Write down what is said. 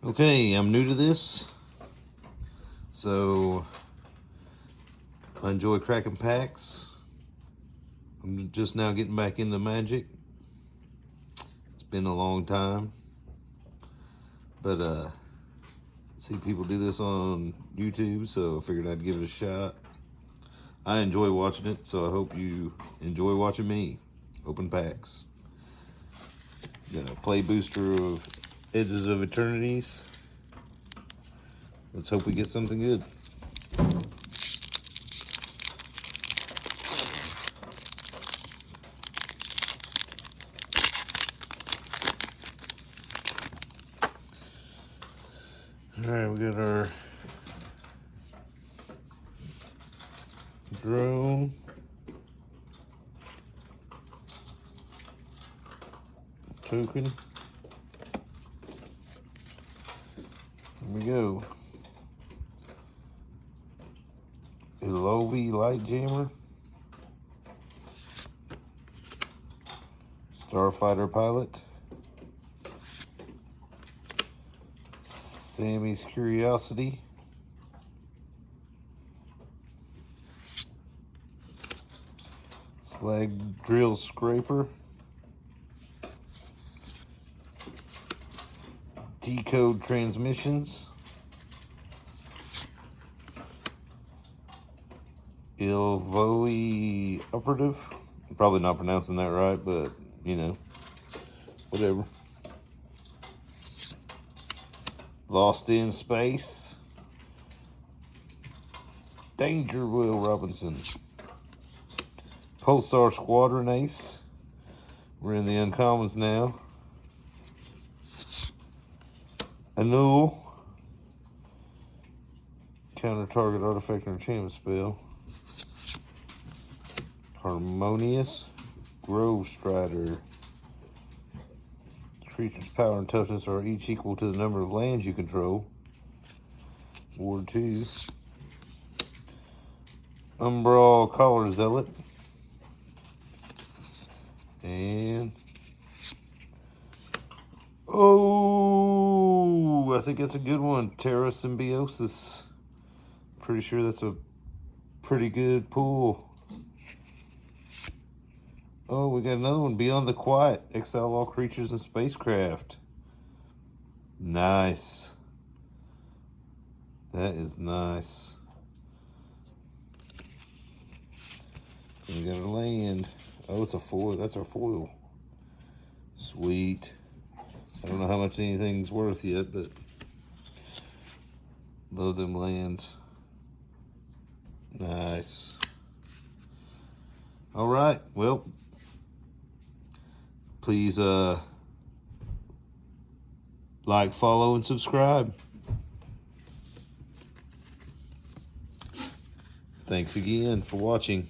Okay, I'm new to this, so I enjoy cracking packs. I'm just now getting back into Magic. It's been a long time, but see people do this on YouTube, so I figured I'd give it a shot. I enjoy watching it, so I hope you enjoy watching me open packs. Got a play booster of Edges of Eternities. Let's hope we get something good. All right, we got our drone. Token. Here we go. Elovi Light Jammer. Starfighter Pilot. Sammy's Curiosity. Slag Drill Scraper. Decode Transmissions. Ilvoi Operative. I'm probably not pronouncing that right, but you know, whatever. Lost in Space. Danger Will Robinson. Pulsar Squadron Ace. We're in the uncommons now. Anul. Counter target artifact or enchantment spell. Harmonious. Grove Strider. Creatures' power and toughness are each equal to the number of lands you control. Ward 2. Umbral Collar Zealot. And oh, I think that's a good one. Terra Symbiosis. Pretty sure that's a pretty good pull. Oh, we got another one. Beyond the Quiet. Exile all creatures and spacecraft. Nice. That is nice. We got a land. Oh, it's a foil. That's our foil. Sweet. I don't know how much anything's worth yet, but love them lands. Nice. All right. Well, please like, follow, and subscribe. Thanks again for watching.